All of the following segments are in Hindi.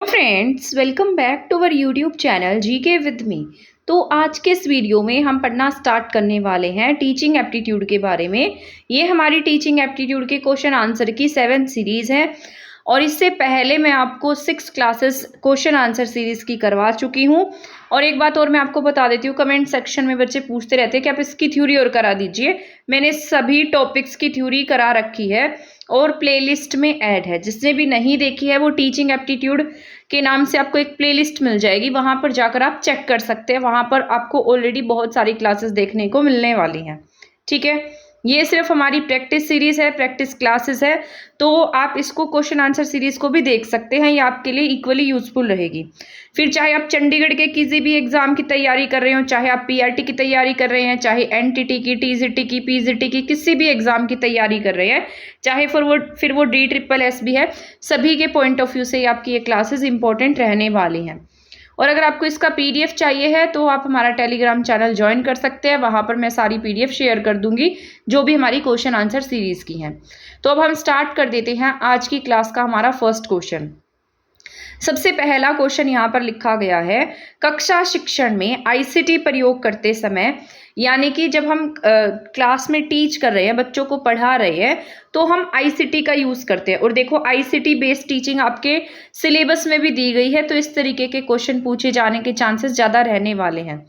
Friends, welcome back to our YouTube channel GK with me. तो आज के इस वीडियो में हम पढ़ना स्टार्ट करने वाले हैं टीचिंग एप्टीट्यूड के बारे में। ये हमारी टीचिंग एप्टीट्यूड के क्वेश्चन आंसर की 7th सीरीज़ है और इससे पहले मैं आपको 6 क्लासेस क्वेश्चन आंसर सीरीज़ की करवा चुकी हूँ। और एक बात और मैं आपको बता देती हूँ, कमेंट सेक्शन में बच्चे पूछते रहते हैं कि आप इसकी थ्योरी और करा दीजिए। मैंने सभी टॉपिक्स की थ्योरी करा रखी है और प्लेलिस्ट में ऐड है। जिसने भी नहीं देखी है वो टीचिंग एप्टीट्यूड के नाम से आपको एक प्लेलिस्ट मिल जाएगी, वहाँ पर जाकर आप चेक कर सकते हैं। वहाँ पर आपको ऑलरेडी बहुत सारी क्लासेस देखने को मिलने वाली हैं। ठीक है, ये सिर्फ हमारी प्रैक्टिस सीरीज़ है, प्रैक्टिस क्लासेस है, तो आप इसको क्वेश्चन आंसर सीरीज़ को भी देख सकते हैं। ये आपके लिए इक्वली यूजफुल रहेगी। फिर चाहे आप चंडीगढ़ के किसी भी एग्ज़ाम की तैयारी कर रहे हो, चाहे आप पीआरटी की तैयारी कर रहे हैं, चाहे एनटीटी की, टीजीटी की, पीजीटी की, किसी भी एग्ज़ाम की तैयारी कर रहे हैं, चाहे फिर वो DSSS भी है, सभी के पॉइंट ऑफ व्यू से आपकी ये क्लासेस इंपॉर्टेंट रहने वाली हैं। और अगर आपको इसका PDF चाहिए है तो आप हमारा टेलीग्राम चैनल ज्वाइन कर सकते हैं। वहाँ पर मैं सारी PDF शेयर कर दूंगी जो भी हमारी क्वेश्चन आंसर सीरीज़ की हैं। तो अब हम स्टार्ट कर देते हैं आज की क्लास का हमारा फर्स्ट क्वेश्चन। सबसे पहला क्वेश्चन यहाँ पर लिखा गया है, कक्षा शिक्षण में ICT प्रयोग करते समय, यानी कि जब हम क्लास में टीच कर रहे हैं, बच्चों को पढ़ा रहे हैं, तो हम ICT का यूज़ करते हैं। और देखो ICT बेस्ड टीचिंग आपके सिलेबस में भी दी गई है, तो इस तरीके के क्वेश्चन पूछे जाने के चांसेस ज़्यादा रहने वाले हैं।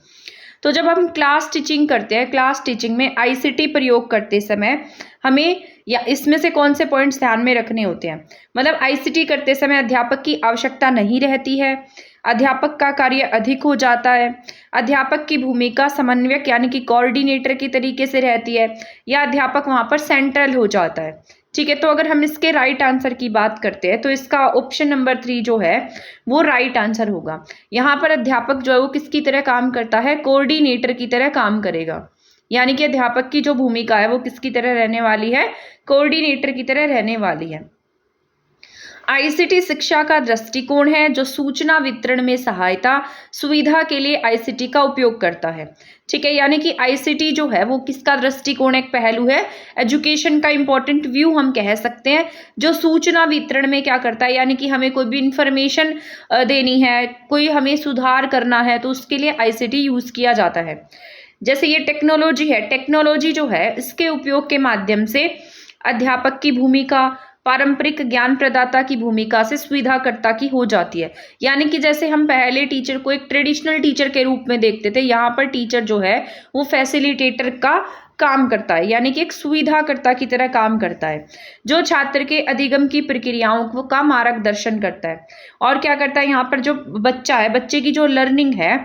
तो जब हम क्लास टीचिंग करते हैं, क्लास टीचिंग में ICT प्रयोग करते समय हमें या इसमें से कौन से पॉइंट्स ध्यान में रखने होते हैं। मतलब ICT करते समय अध्यापक की आवश्यकता नहीं रहती है, अध्यापक का कार्य अधिक हो जाता है, अध्यापक की भूमिका समन्वयक यानी कि कोऑर्डिनेटर की तरीके से रहती है, या अध्यापक वहाँ पर सेंट्रल हो जाता है। ठीक है, तो अगर हम इसके राइट आंसर की बात करते हैं तो इसका ऑप्शन नंबर 3 जो है वो राइट आंसर होगा। यहाँ पर अध्यापक जो है वो किसकी तरह काम करता है, कोऑर्डिनेटर की तरह काम करेगा। यानी कि अध्यापक की जो भूमिका है वो किसकी तरह रहने वाली है, कोऑर्डिनेटर की तरह रहने वाली है। ICT शिक्षा का दृष्टिकोण है जो सूचना वितरण में सहायता सुविधा के लिए ICT का उपयोग करता है। ठीक है, यानी कि ICT जो है वो किसका दृष्टिकोण, एक पहलू है, एजुकेशन का इंपॉर्टेंट व्यू हम कह सकते हैं, जो सूचना वितरण में क्या करता है, यानी कि हमें कोई भी इंफॉर्मेशन देनी है, कोई हमें सुधार करना है, तो उसके लिए ICT यूज़ किया जाता है। जैसे ये टेक्नोलॉजी है, टेक्नोलॉजी जो है इसके उपयोग के माध्यम से अध्यापक की भूमिका पारंपरिक ज्ञान प्रदाता की भूमिका से सुविधाकर्ता की हो जाती है। यानी कि जैसे हम पहले टीचर को एक ट्रेडिशनल टीचर के रूप में देखते थे, यहाँ पर टीचर जो है वो फैसिलिटेटर का काम करता है, यानी कि एक सुविधाकर्ता की तरह काम करता है, जो छात्र के अधिगम की प्रक्रियाओं का मार्गदर्शन करता है। और क्या करता है, यहाँ पर जो बच्चा है, बच्चे की जो लर्निंग है,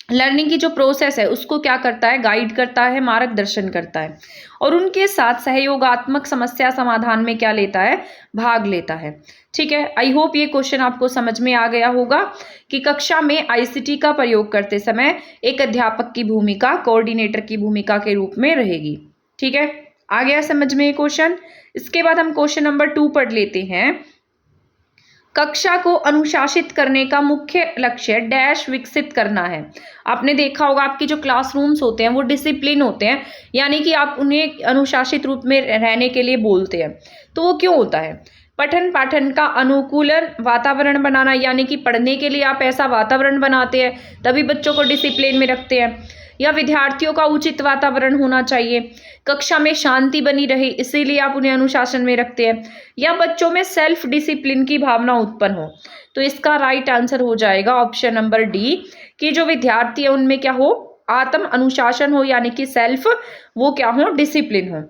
लर्निंग की जो प्रोसेस है उसको क्या करता है, गाइड करता है, मार्गदर्शन करता है, और उनके साथ सहयोगात्मक समस्या समाधान में क्या लेता है, भाग लेता है। ठीक है, आई होप ये क्वेश्चन आपको समझ में आ गया होगा कि कक्षा में ICT का प्रयोग करते समय एक अध्यापक की भूमिका कोऑर्डिनेटर की भूमिका के रूप में रहेगी। ठीक है, आ गया समझ में ये क्वेश्चन। इसके बाद हम क्वेश्चन नंबर 2 पढ़ लेते हैं। कक्षा को अनुशासित करने का मुख्य लक्ष्य डैश विकसित करना है। आपने देखा होगा आपके जो क्लासरूम्स होते हैं वो डिसिप्लिन होते हैं, यानी कि आप उन्हें अनुशासित रूप में रहने के लिए बोलते हैं। तो वो क्यों होता है, पठन पाठन का अनुकूल वातावरण बनाना, यानी कि पढ़ने के लिए आप ऐसा वातावरण बनाते हैं तभी बच्चों को डिसिप्लिन में रखते हैं, या विद्यार्थियों का उचित वातावरण होना चाहिए, कक्षा में शांति बनी रहे इसीलिए आप उन्हें अनुशासन में रखते हैं, या बच्चों में सेल्फ डिसिप्लिन की भावना उत्पन्न हो। तो इसका राइट आंसर हो जाएगा ऑप्शन नंबर D कि जो विद्यार्थी है उनमें क्या हो, आत्म अनुशासन हो, यानी कि सेल्फ वो क्या हो, डिसिप्लिन हो।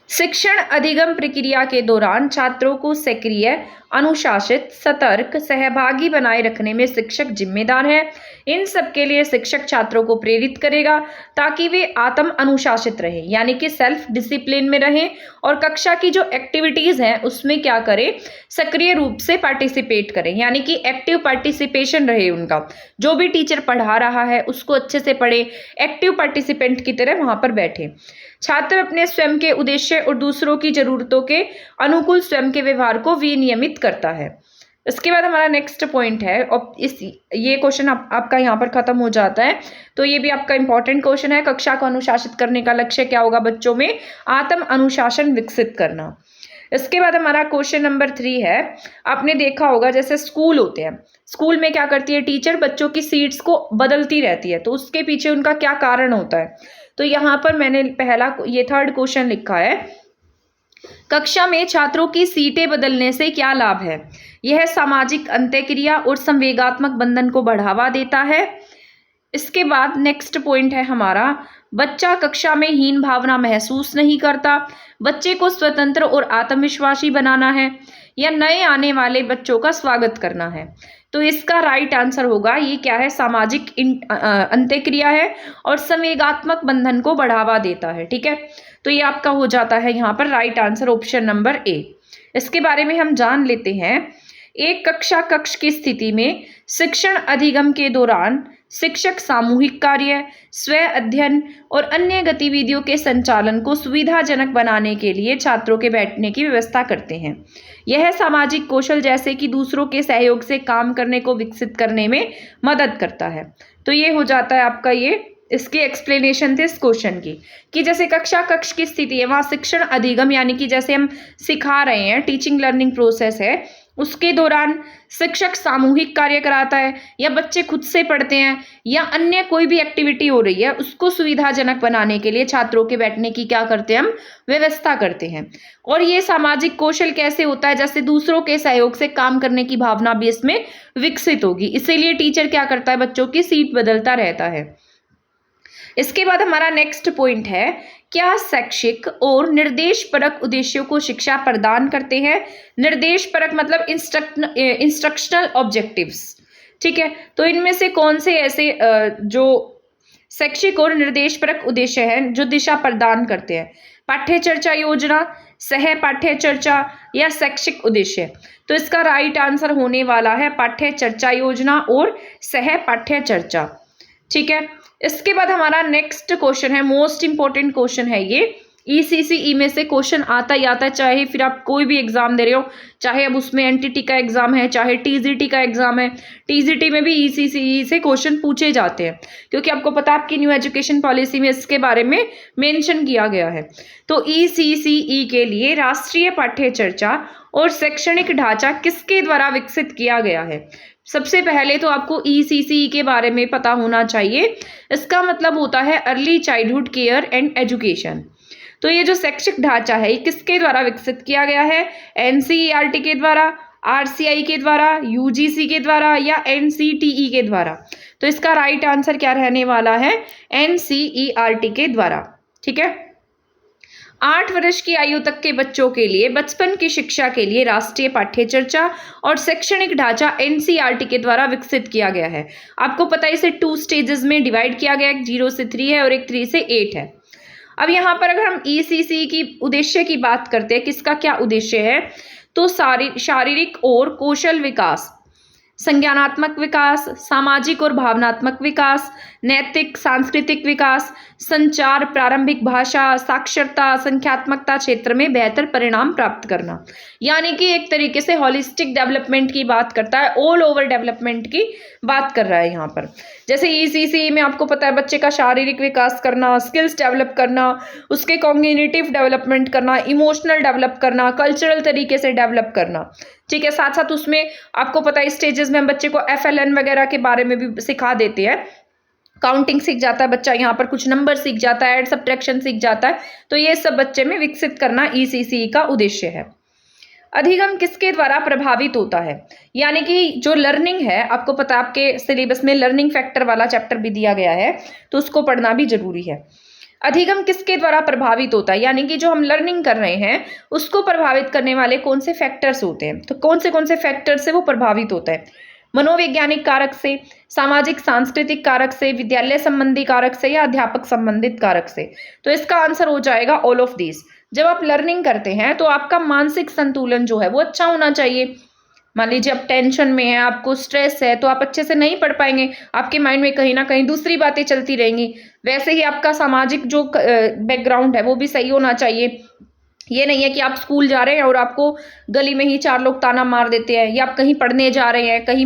शिक्षण अधिगम प्रक्रिया के दौरान छात्रों को सक्रिय, अनुशासित, सतर्क, सहभागी बनाए रखने में शिक्षक जिम्मेदार है। इन सब के लिए शिक्षक छात्रों को प्रेरित करेगा ताकि वे आत्म अनुशासित रहें, यानी कि सेल्फ डिसिप्लिन में रहें, और कक्षा की जो एक्टिविटीज़ हैं उसमें क्या करें, सक्रिय रूप से पार्टिसिपेट करें, यानी कि एक्टिव पार्टिसिपेशन रहे उनका। जो भी टीचर पढ़ा रहा है उसको अच्छे से पढ़े, एक्टिव पार्टिसिपेंट की तरह वहाँ पर बैठे। छात्र अपने स्वयं के उद्देश्य और दूसरों की जरूरतों के अनुकूल स्वयं के व्यवहार को विनियमित करता है। इसके बाद हमारा नेक्स्ट पॉइंट है, और ये क्वेश्चन आपका यहाँ पर खत्म हो जाता है। तो ये भी आपका इंपॉर्टेंट क्वेश्चन है, कक्षा को अनुशासित करने का लक्ष्य क्या होगा, बच्चों में आत्म अनुशासन विकसित करना। इसके बाद हमारा क्वेश्चन नंबर 3 है, आपने देखा होगा जैसे स्कूल होते हैं, स्कूल में क्या करती है टीचर, बच्चों की सीट्स को बदलती रहती है, तो उसके पीछे उनका क्या कारण होता है। तो यहाँ पर मैंने ये थर्ड क्वेश्चन लिखा है, कक्षा में छात्रों की सीटें बदलने से क्या लाभ है। यह सामाजिक अंतःक्रिया और संवेगात्मक बंधन को बढ़ावा देता है। इसके बाद नेक्स्ट पॉइंट है हमारा, बच्चा कक्षा में हीन भावना महसूस नहीं करता। बच्चे को स्वतंत्र और आत्मविश्वासी बनाना है या नए आने वाले बच्चों का स्वागत करना है। तो इसका राइट आंसर होगा, ये क्या है, सामाजिक अंतःक्रिया है और संवेगात्मक बंधन को बढ़ावा देता है। ठीक है, तो ये आपका हो जाता है यहाँ पर right answer option number A. इसके बारे में हम जान लेते हैं। एक कक्ष की स्थिति में शिक्षण अधिगम के दौरान शिक्षक सामूहिक कार्य, स्व अध्ययन और अन्य गतिविधियों के संचालन को सुविधाजनक बनाने के लिए छात्रों के बैठने की व्यवस्था करते हैं। यह सामाजिक कौशल जैसे कि दूसरों के सहयोग से काम करने को विकसित करने में मदद करता है। तो ये हो जाता है आपका, ये इसकी एक्सप्लेनेशन थी इस क्वेश्चन की, कि जैसे कक्ष की स्थिति है वहाँ शिक्षण अधिगम यानी कि जैसे हम सिखा रहे हैं, टीचिंग लर्निंग प्रोसेस है, उसके दौरान शिक्षक सामूहिक कार्य कराता है या बच्चे खुद से पढ़ते हैं या अन्य कोई भी एक्टिविटी हो रही है उसको सुविधाजनक बनाने के लिए छात्रों के बैठने की क्या करते हैं हम, व्यवस्था करते हैं। और ये सामाजिक कौशल कैसे होता है, जैसे दूसरों के सहयोग से काम करने की भावना भी इसमें विकसित होगी, इसीलिए टीचर क्या करता है, बच्चों की सीट बदलता रहता है। इसके बाद हमारा नेक्स्ट पॉइंट है, क्या शैक्षिक और निर्देश परक उद्देश्यों को शिक्षा प्रदान करते हैं। निर्देश परक मतलब इंस्ट्रक्शनल ऑब्जेक्टिव्स। ठीक है, तो इनमें से कौन से ऐसे जो शैक्षिक और निर्देश परक उद्देश्य हैं जो दिशा प्रदान करते हैं, पाठ्य चर्चा योजना, सह पाठ्य चर्चा या शैक्षिक उद्देश्य। तो इसका राइट आंसर होने वाला है पाठ्य चर्चा योजना और सह पाठ्य चर्चा। ठीक है, इसके बाद हमारा नेक्स्ट क्वेश्चन है, मोस्ट इंपॉर्टेंट क्वेश्चन है ये, ईसीसीई में से क्वेश्चन आता ही आता है, चाहे फिर आप कोई भी एग्जाम दे रहे हो, चाहे अब उसमें एनटीटी का एग्जाम है, चाहे टीजीटी का एग्जाम है, टीजीटी में भी ईसीसीई से क्वेश्चन पूछे जाते हैं, क्योंकि आपको पता है आपकी न्यू एजुकेशन पॉलिसी में इसके बारे में मेंशन किया गया है। तो ईसीसीई के लिए राष्ट्रीय पाठ्य चर्चा और शैक्षणिक ढांचा किसके द्वारा विकसित किया गया है। सबसे पहले तो आपको ईसीसीई के बारे में पता होना चाहिए। इसका मतलब होता है early childhood care and education. तो ये जो शैक्षिक ढांचा है ये किसके द्वारा विकसित किया गया है, एनसीईआरटी के द्वारा, आरसीआई के द्वारा, यूजीसी के द्वारा या एनसीटीई के द्वारा। तो इसका राइट आंसर क्या रहने वाला है, एनसीईआरटी के द्वारा। ठीक है, 8 वर्ष की आयु तक के बच्चों के लिए बचपन की शिक्षा के लिए राष्ट्रीय पाठ्य चर्चा और शैक्षणिक ढांचा एनसीईआरटी के द्वारा विकसित किया गया है। आपको पता है इसे 2 स्टेजेस में डिवाइड किया गया, एक 0 से 3 है और एक 3 से 8 है। अब यहाँ पर अगर हम ईसीसी की उद्देश्य की बात करते हैं, किसका क्या उद्देश्य है, तो शारीरिक और कौशल विकास, संज्ञानात्मक विकास, सामाजिक और भावनात्मक विकास, नैतिक सांस्कृतिक विकास, संचार, प्रारंभिक भाषा, साक्षरता, संख्यात्मकता क्षेत्र में बेहतर परिणाम प्राप्त करना। यानी कि एक तरीके से होलिस्टिक डेवलपमेंट की बात करता है, ऑल ओवर डेवलपमेंट की बात कर रहा है यहाँ पर। जैसे ईसीसी में आपको पता है बच्चे का शारीरिक विकास करना, स्किल्स डेवलप करना, उसके कॉग्निटिव डेवलपमेंट करना, इमोशनल डेवलप करना, कल्चरल तरीके से डेवलप करना। ठीक है, साथ साथ उसमें आपको पता है स्टेजेस में हम बच्चे को FLN वगैरह के बारे में भी सिखा देते हैं। काउंटिंग सीख जाता है बच्चा, यहाँ पर कुछ नंबर सीख जाता है, ऐड सब्ट्रैक्शन सीख जाता है। तो ये सब बच्चे में विकसित करना ईसीसी का उद्देश्य है। अधिगम किसके द्वारा प्रभावित होता है, यानी कि जो लर्निंग है, आपको पता है आपके सिलेबस में लर्निंग फैक्टर वाला चैप्टर भी दिया गया है, तो उसको पढ़ना भी जरूरी है। अधिगम किसके द्वारा प्रभावित होता है, यानी कि जो हम लर्निंग कर रहे हैं उसको प्रभावित करने वाले कौन से फैक्टर्स होते हैं। तो कौन से फैक्टर्स से वो प्रभावित होता है, मनोवैज्ञानिक कारक से, सामाजिक सांस्कृतिक कारक से, विद्यालय संबंधी कारक से या अध्यापक संबंधित कारक से। तो इसका आंसर हो जाएगा ऑल ऑफ दिस। जब आप लर्निंग करते हैं तो आपका मानसिक संतुलन जो है वो अच्छा होना चाहिए। मान लीजिए आप टेंशन में है, आपको स्ट्रेस है, तो आप अच्छे से नहीं पढ़ पाएंगे, आपके माइंड में कहीं ना कहीं दूसरी बातें चलती रहेंगी। वैसे ही आपका सामाजिक जो बैकग्राउंड है वो भी सही होना चाहिए। ये नहीं है कि आप स्कूल जा रहे हैं और आपको गली में ही 4 लोग ताना मार देते हैं, या आप कहीं पढ़ने जा रहे हैं कहीं,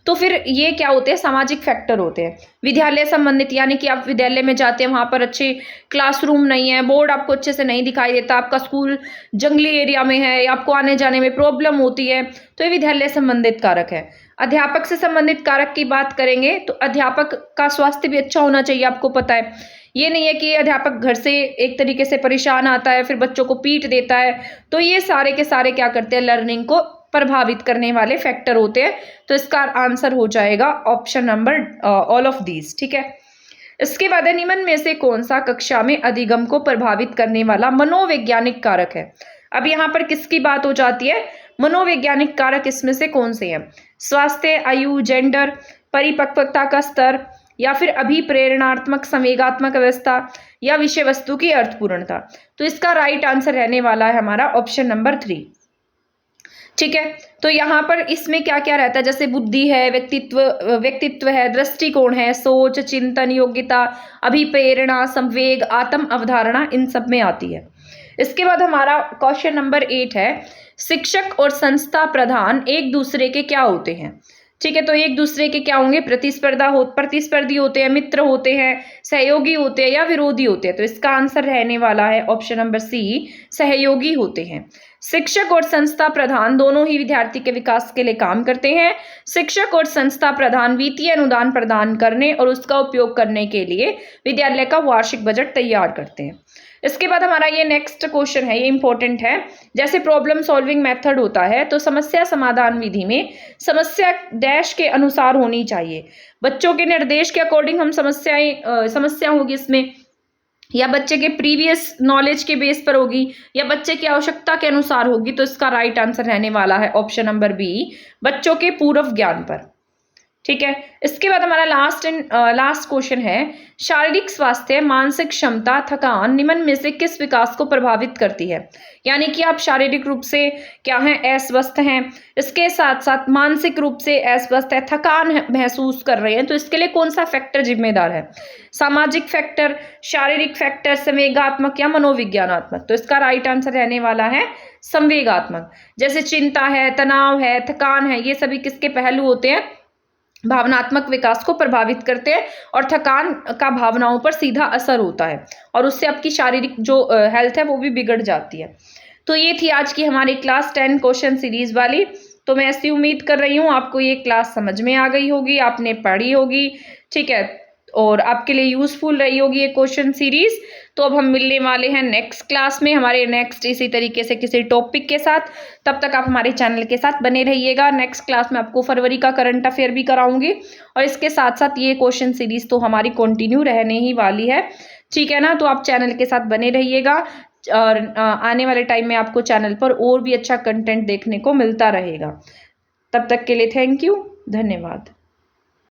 तो फिर ये क्या होते हैं, सामाजिक फैक्टर होते हैं। विद्यालय संबंधित, यानी कि आप विद्यालय में जाते हैं, वहाँ पर अच्छे क्लासरूम नहीं है, बोर्ड आपको अच्छे से नहीं दिखाई देता, आपका स्कूल जंगली एरिया में है, या आपको आने जाने में प्रॉब्लम होती है, तो ये विद्यालय संबंधित कारक है। अध्यापक से संबंधित कारक की बात करेंगे तो अध्यापक का स्वास्थ्य भी अच्छा होना चाहिए, आपको पता है। ये नहीं है कि अध्यापक घर से एक तरीके से परेशान आता है, फिर बच्चों को पीट देता है, तो ये सारे के सारे क्या करते हैं, लर्निंग को प्रभावित करने वाले फैक्टर होते हैं। तो इसका आंसर हो जाएगा option number all of these, ठीक है। इसके बाद निम्न में से कौन सा कक्षा में अधिगम को प्रभावित करने वाला मनोवैज्ञानिक कारक है। अब यहाँ पर किसकी बात हो जाती है, मनोवैज्ञानिक कारक इसमें से कौन से हैं, स्वास्थ्य, आयु, जेंडर, परिपक्वता का स्तर, या फिर अभिप्रेरणात्मक संवेगात्मक अवस्था, या विषय वस्तु की अर्थपूर्णता। तो इसका राइट आंसर रहने वाला है हमारा ऑप्शन नंबर 3, ठीक है। तो यहाँ पर इसमें क्या क्या रहता है, जैसे बुद्धि है, व्यक्तित्व है, दृष्टिकोण है, सोच, चिंतन, योग्यता, अभिप्रेरणा, संवेग, आत्म अवधारणा, इन सब में आती है। इसके बाद हमारा क्वेश्चन नंबर 8 है, शिक्षक और संस्था प्रधान एक दूसरे के क्या होते हैं, ठीक है। तो एक दूसरे के क्या होंगे, प्रतिस्पर्धी होते हैं, मित्र होते हैं, सहयोगी होते हैं, या विरोधी होते हैं। तो इसका आंसर रहने वाला है ऑप्शन नंबर सी, सहयोगी होते हैं। शिक्षक और संस्था प्रधान दोनों ही विद्यार्थी के विकास के लिए काम करते हैं। शिक्षक और संस्था प्रधान वित्तीय अनुदान प्रदान करने और उसका उपयोग करने के लिए विद्यालय का वार्षिक बजट तैयार करते हैं। इसके बाद हमारा ये नेक्स्ट क्वेश्चन है, ये इंपॉर्टेंट है। जैसे प्रॉब्लम सॉल्विंग मेथड होता है, तो समस्या समाधान विधि में समस्या डैश के अनुसार होनी चाहिए। बच्चों के निर्देश के अकॉर्डिंग हम समस्या होगी इसमें, या बच्चे के प्रीवियस नॉलेज के बेस पर होगी, या बच्चे की आवश्यकता के अनुसार होगी। तो इसका राइट आंसर रहने वाला है ऑप्शन नंबर बी, बच्चों के पूर्व ज्ञान पर, ठीक है। इसके बाद हमारा लास्ट क्वेश्चन है, शारीरिक स्वास्थ्य, मानसिक क्षमता, थकान निम्न में से किस विकास को प्रभावित करती है। यानी कि आप शारीरिक रूप से क्या हैं, अस्वस्थ हैं, इसके साथ साथ मानसिक रूप से अस्वस्थ है, थकान महसूस कर रहे हैं, तो इसके लिए कौन सा फैक्टर जिम्मेदार है, सामाजिक फैक्टर, शारीरिक फैक्टर, संवेगात्मक, या मनोविज्ञानात्मक। तो इसका राइट आंसर रहने वाला है संवेगात्मक। जैसे चिंता है, तनाव है, थकान है, ये सभी किसके पहलू होते हैं, भावनात्मक विकास को प्रभावित करते हैं, और थकान का भावनाओं पर सीधा असर होता है, और उससे आपकी शारीरिक जो हेल्थ है वो भी बिगड़ जाती है। तो ये थी आज की हमारी क्लास 10 क्वेश्चन सीरीज वाली। तो मैं ऐसी उम्मीद कर रही हूँ आपको ये क्लास समझ में आ गई होगी, आपने पढ़ी होगी, ठीक है, और आपके लिए यूजफुल रही होगी ये क्वेश्चन सीरीज। तो अब हम मिलने वाले हैं नेक्स्ट क्लास में, हमारे नेक्स्ट इसी तरीके से किसी टॉपिक के साथ। तब तक आप हमारे चैनल के साथ बने रहिएगा। नेक्स्ट क्लास में आपको फरवरी का करंट अफेयर भी कराऊंगी, और इसके साथ साथ ये क्वेश्चन सीरीज तो हमारी कंटिन्यू रहने ही वाली है, ठीक है ना। तो आप चैनल के साथ बने रहिएगा, और आने वाले टाइम में आपको चैनल पर और भी अच्छा कंटेंट देखने को मिलता रहेगा। तब तक के लिए थैंक यू, धन्यवाद।